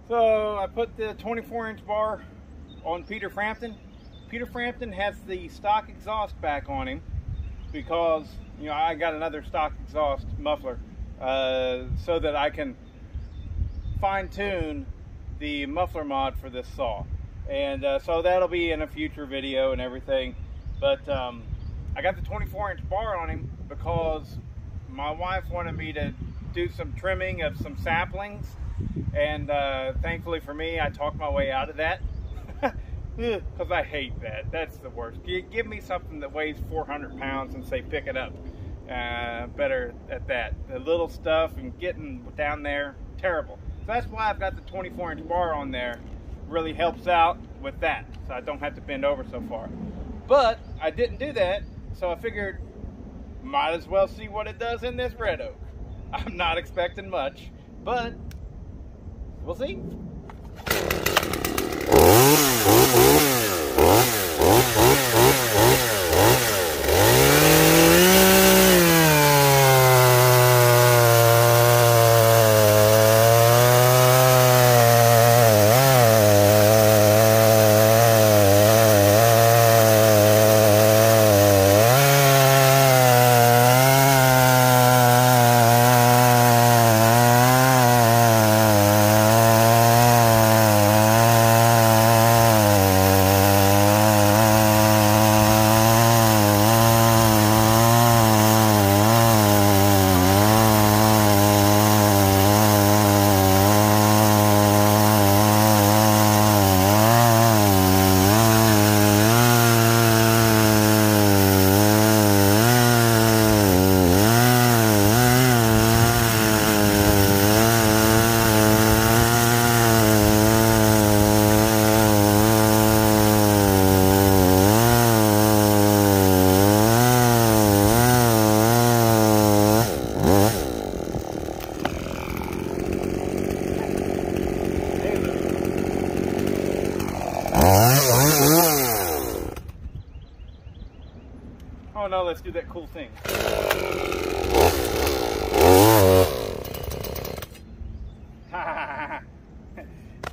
So I put the 24-inch bar on Peter Frampton. Peter Frampton has the stock exhaust back on him because, you know, I got another stock exhaust muffler so that I can fine-tune the muffler mod for this saw. And so that'll be in a future video and everything. But I got the 24-inch bar on him because my wife wanted me to do some trimming of some saplings. And thankfully for me, I talked my way out of that. Because I hate that. That's the worst. Give me something that weighs 400 pounds and say pick it up. Better at that. The little stuff and getting down there, terrible. So that's why I've got the 24-inch bar on there. Really helps out with that, so I don't have to bend over so far. But I didn't do that, so I figured might as well see what it does in this red oak. I'm not expecting much, but we'll see. Oh no, let's do that cool thing.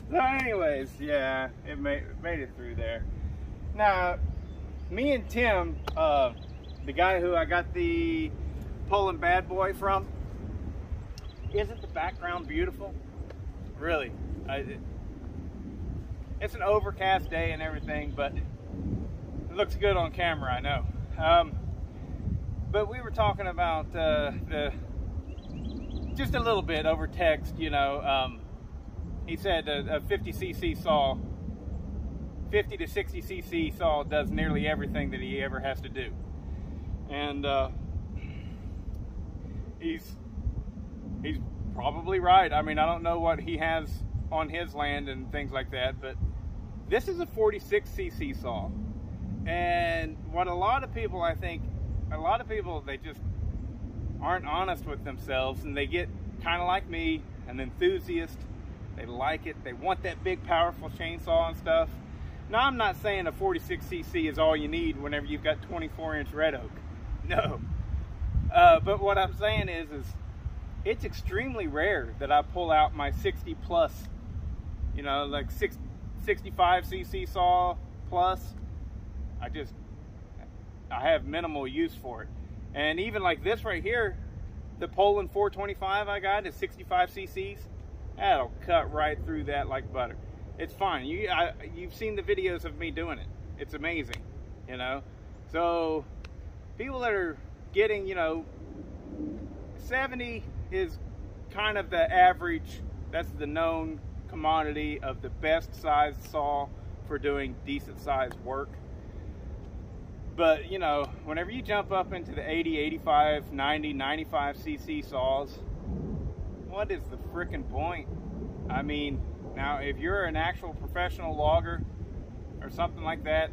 So anyways, yeah, it made it through there. Now, me and Tim, the guy who I got the Poland Bad Boy from, isn't the background beautiful? Really. It's an overcast day and everything, but it looks good on camera, I know. But we were talking about just a little bit over text, you know. He said a 50cc saw, 50 to 60cc saw does nearly everything that he ever has to do. And he's probably right. I mean, I don't know what he has on his land and things like that, but this is a 46cc saw. And what a lot of people, I think, they just aren't honest with themselves, and they get kind of like me, an enthusiast. They like it. They want that big, powerful chainsaw and stuff. Now, I'm not saying a 46cc is all you need whenever you've got 24-inch red oak. No. But what I'm saying is it's extremely rare that I pull out my 60 plus, you know, like 65cc saw plus. I have minimal use for it. And even like this right here, the Poland 425 I got is 65 cc's. That'll cut right through that like butter. It's fine. You've seen the videos of me doing it. It's amazing, you know. So people that are getting, you know, 70 is kind of the average. That's the known commodity of the best sized saw for doing decent sized work. But, you know, whenever you jump up into the 80, 85, 90, 95 cc saws, what is the frickin' point? I mean, now if you're an actual professional logger or something like that,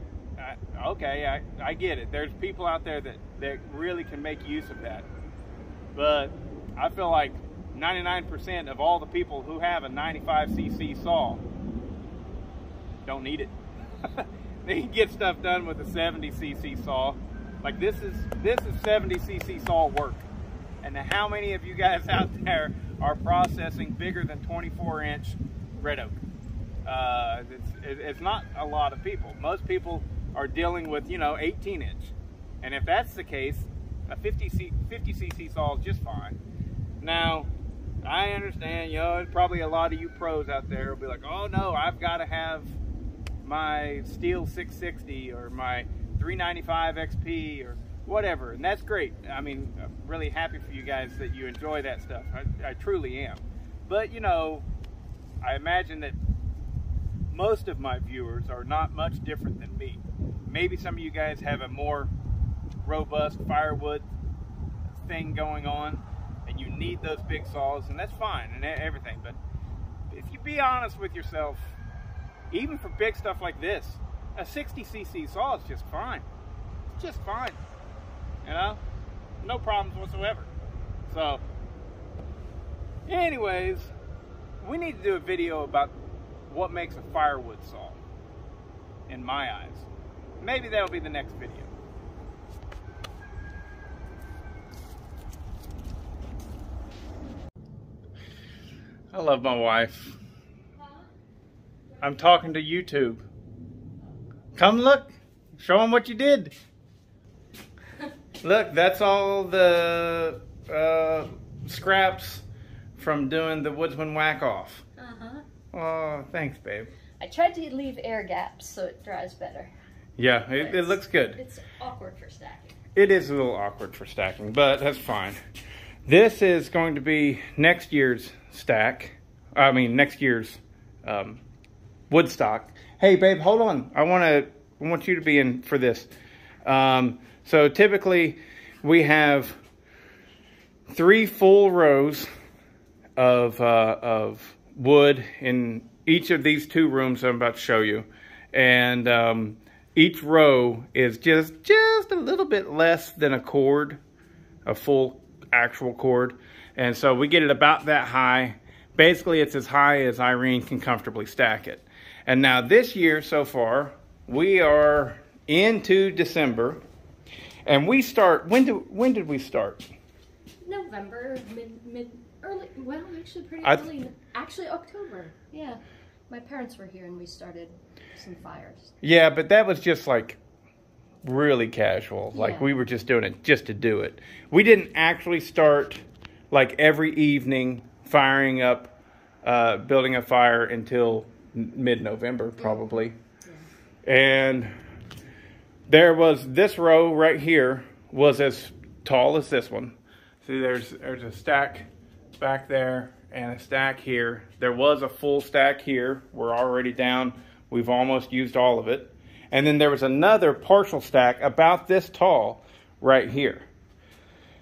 okay, I get it. There's people out there that really can make use of that. But I feel like 99% of all the people who have a 95cc saw don't need it. They can get stuff done with a 70cc saw. Like this is 70cc saw work. And how many of you guys out there are processing bigger than 24-inch red oak. It's not a lot of people. Most people are dealing with, you know, 18-inch. And if that's the case, a 50cc saw is just fine. Now, I understand, you know, probably a lot of you pros out there will be like, oh no, I've got to have my steel 660 or my 395 XP or whatever, and that's great. I mean, I'm really happy for you guys that you enjoy that stuff. I truly am. But, you know, I imagine that most of my viewers are not much different than me. Maybe some of you guys have a more robust firewood thing going on, and you need those big saws, and that's fine and everything. But if you be honest with yourself, even for big stuff like this, a 60cc saw is just fine. It's just fine. You know? No problems whatsoever. So, anyways, we need to do a video about what makes a firewood saw, in my eyes. Maybe that'll be the next video. I love my wife. I'm talking to YouTube. Come look. Show them what you did. Look, that's all the scraps from doing the woodsman whack-off. Uh-huh. Oh, thanks, babe. I tried to leave air gaps so it dries better. Yeah, it looks good. It's awkward for stacking. It is a little awkward for stacking, but that's fine. This is going to be next year's stack. I mean, next year's wood stock. Hey, babe, hold on. I want you to be in for this. So typically, we have 3 full rows of wood in each of these 2 rooms I'm about to show you, and each row is just a little bit less than a cord, a full actual cord, and so we get it about that high. Basically, it's as high as Irene can comfortably stack it. And now this year so far, we are into December, and we start. When did we start? November, early. Well, actually, pretty early. Actually, October. Yeah, my parents were here, and we started some fires. Yeah, but that was just like really casual. Yeah. Like we were just doing it just to do it. We didn't actually start like every evening firing up, building a fire until mid-November probably. Yeah. And there was this row right here was as tall as this one. See, there's a stack back there and a stack here. There was a full stack here. We're already down. We've almost used all of it. And then there was another partial stack about this tall right here.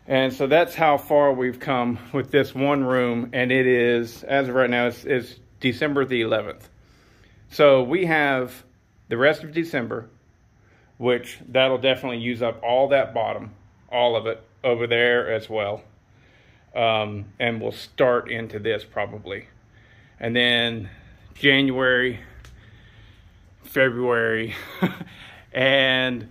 And so that's how far we've come with this one room. And it is, as of right now, it's December the 11th. So we have the rest of December, which that'll definitely use up all that bottom, all of it over there as well. And we'll start into this probably. And then January, February, and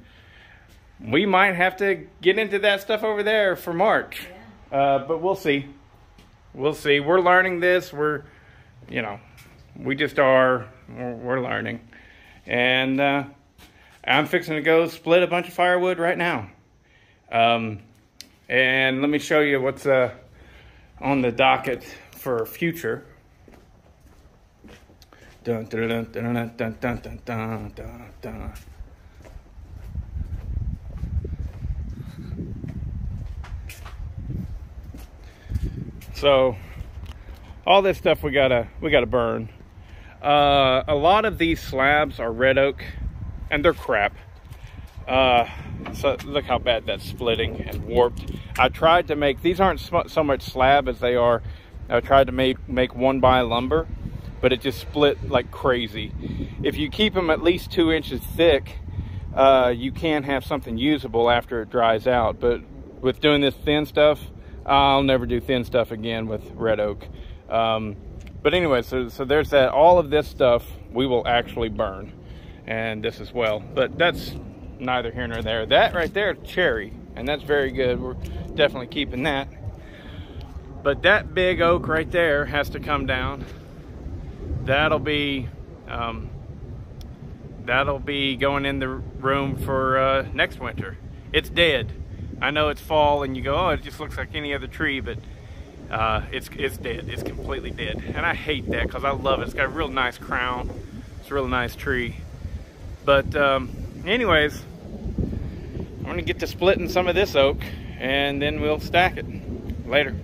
we might have to get into that stuff over there for March. Yeah. But we'll see. We'll see. We're learning this. We're, you know, we just are. We're learning. And I'm fixing to go split a bunch of firewood right now. And let me show you what's on the docket for future. Dun, dun, dun, dun, dun, dun, dun, dun, dun, dun. So all this stuff we gotta burn. A lot of these slabs are red oak, and they're crap. So look how bad that's splitting and warped. I tried to make, these aren't so much slab as they are, I tried to make 1x lumber, but it just split like crazy. If you keep them at least 2 inches thick, you can have something usable after it dries out. But with doing this thin stuff, I'll never do thin stuff again with red oak. But anyway, so there's that. All of this stuff we will actually burn, and this as well. But that's neither here nor there. That right there, cherry, and that's very good. We're definitely keeping that. But that big oak right there has to come down. that'll be going in the room for next winter. It's dead. I know it's fall and you go, oh, it just looks like any other tree, but it's dead. It's completely dead. And I hate that because I love it. It's got a real nice crown. It's a real nice tree. But anyways, I'm gonna get to splitting some of this oak and then we'll stack it later.